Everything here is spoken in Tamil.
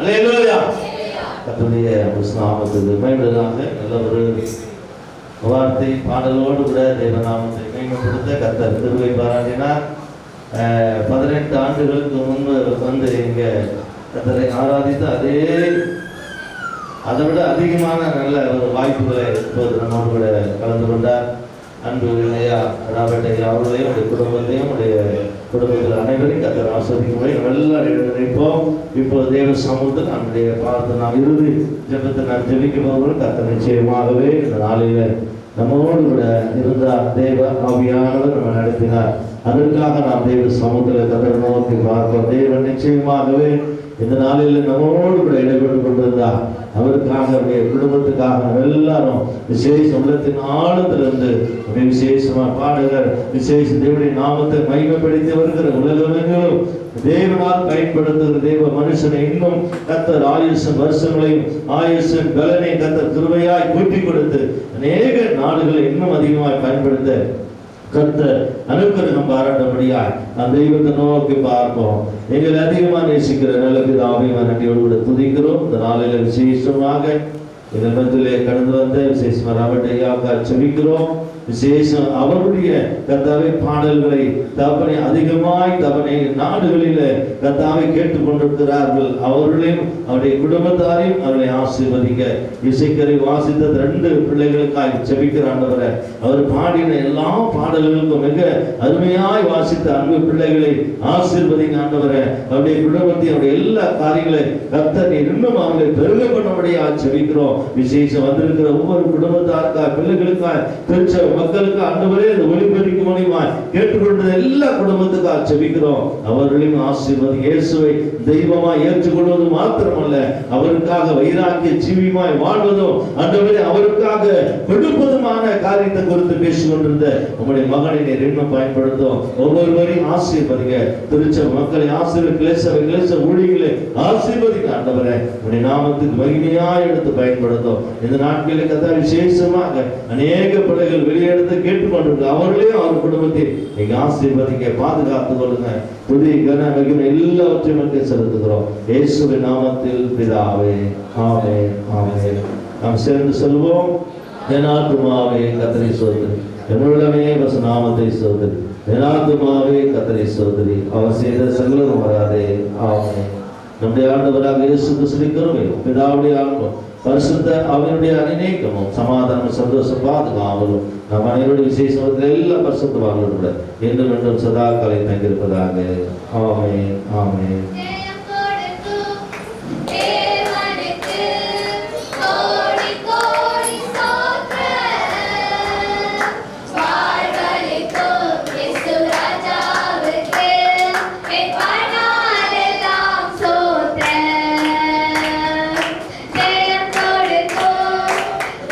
அல்லேலூயா. கர்த்தருடைய நாமத்துக்கு மகிமையாக நல்ல ஒரு வார்த்தை பாடலோடு கூட தேவநாமத்தை மேம்படுத்த கர்த்தர் கிருபை பாராட்டினார். 18 ஆண்டுகளுக்கு முன்பு வந்து இங்க கர்த்தரை ஆராதித்து அதை விட அதிகமான நல்ல ஒரு வாய்ப்புகளை இப்போது நம்மோடு கூட கலந்து கொண்டார். அன்பு ஐயா ராபர்ட் ஐயா அவர்களையும் உடைய குடும்பத்தையும் உடைய குடும்பத்தில் அனைவரையும் கர்த்தர் ஆசீர்வதிக்கும்படி எல்லாரும் எழுந்திருப்போம். இப்போது தேவ சமூகத்தில் நம்முடைய பார்த்து நாம் இறுதி ஜெபத்தை நாம் ஜெபிக்க போகிறோம். கர்த்தர் நிச்சயமாகவே இந்த நாளில் நம்மோடு கூட இருந்தார். தேவ ஆவியானவர் நம்ம நடத்தினார். அதற்காக நாம் தேவ சமூகத்தில் கர்த்தரை நோக்கி பார்ப்போம். தேவன் நிச்சயமாகவே இந்த நாளில் நம்மோடு கூட இடைபெற்று கொண்டிருந்தார். அவருக்காக அவருடைய குடும்பத்துக்காக எல்லாரும் விசேஷ உள்ளத்தின் ஆழத்திலிருந்து விசேஷமாக பாடுகிற விசேஷ தேவனுடைய நாமத்தை மகிமைப்படுத்தி வருகிற உலகங்களும் தேவனால் பயன்படுத்துகிற தேவ மனுஷனை இன்னும் கர்த்தர் ஆயுசன் வருஷங்களையும் ஆயுசன் பலனை கர்த்தர் கிருபையாய் கூட்டி கொடுத்து அநேக நாடுகளை இன்னும் அதிகமாய் பயன்படுத்த கர்த்தர் அனுக்கிரகம் பாராட்டபடியாய் அந்த தெய்வத்தை நோக்கி பார்ப்போம். எங்களை அதிகமாக நேசிக்கிற நல்ல பிதாவை நன்றியோடு கூட துதிக்கிறோம். இந்த நாளில் விசேஷமாக இந்த மத்தியிலே கடந்து வந்த விசேஷமாக ராபர்ட் ஐயாவுக்காக ஜெபிக்கிறோம். விசேஷம் அவருடைய கர்த்தாவை பாடல்களை தப்பனை அதிகமாய் தப்பனை நாடுகளில் கர்த்தாவை கேட்டுக்கொண்டிருக்கிறார்கள். அவர்களையும் அவருடைய குடும்பத்தாரையும் அவர்களை ஆசீர்வதிக்க இசைக்கரை வாசித்த 2 பிள்ளைகளுக்காக ஜெபிக்கிற ஆண்டவரை அவர் பாடின எல்லா பாடல்களுக்கும் மிக அருமையாய் வாசித்த அன்பு பிள்ளைகளை ஆசீர்வதிங்க ஆண்டவரை. அவருடைய குடும்பத்தை அவருடைய எல்லா காரியங்களை கர்த்தர் இன்னும் அவர்களை பெருக பண்ணும்படியாக ஜெபிக்கிறோம். விசேஷம் வந்திருக்கிற ஒவ்வொரு குடும்பத்தாருக்காக பிள்ளைகளுக்காக திருச்ச மக்களுக்கு ஆண்டவரே இந்த ஒளிபெருக்கி மூலமாய் கேட்டுக்கொண்ட எல்லா குடும்பத்துக்காக ஜெபிக்கிறோம். அவர்களையும் ஆசீர்வதி. இயேசுவை தெய்வமாய் ஏற்றுக்கொள்வது மாத்திரமல்ல, அவருக்காக வைராக்கிய ஜீவியமாய் வாழ்வதும் ஆண்டவரே அவருக்காக கொடுப்பதுமான காரியத்தை குறித்து பேசிக் கொண்டிருந்த உங்களுடைய மகனை நீர் இன்னும் பயன்படுத்தும். ஒவ்வொருவரையும் ஆசீர்வதிங்க. திருச்ச மக்களை ஆசீர்வதிங்க. ஊழியர்களை ஆசீர்வதிங்க ஆண்டவரே. உங்களுடைய நாமத்துக்கு மகிமையாய் எடுத்து பயன்படுத்தும். இந்த நாட்களில் கர்த்தர் விசேஷமாக அநேக பிள்ளைகள் வெளியெடுத்து கேட்டுக்கொண்டிருக்க அவர்களையும் அவர் குடும்பத்தை நீங்க ஆசீர்வதிங்க, பாதுகாத்துக் கொள்ளுங்க. புதிய கன மகிமை எல்லாவற்றையும் செலுத்துகிறோம் இயேசுவின் நாமத்தில் பிதாவே, ஆமென், ஆமென். நாம் சேர்ந்து சொல்வோம். என் ஆத்துமாவே கர்த்தரை ஸ்தோத்திரி, என்னுள்ளமே அவருடைய நாமத்தை ஸ்தோத்திரி, என் ஆத்துமாவே கர்த்தரை ஸ்தோத்திரி, அவர் செய்த சகலம் வராதே. ஆமென். நம்முடைய ஆண்டவராக இயேசு கிறிஸ்துவின் கிருபையும் பிதாவுடைய அன்பும் பரிசுத்த அவருடைய அநேகமும் சமாதானம் சந்தோஷம் பாதுகாவலும் நம் அனைவருடைய விசேஷத்தில் எல்லா பரிசுத்தவான்களும் கூட என்றும் என்றும் சதா காலை தங்கியிருப்பதாக. ஆமென், ஆமென்.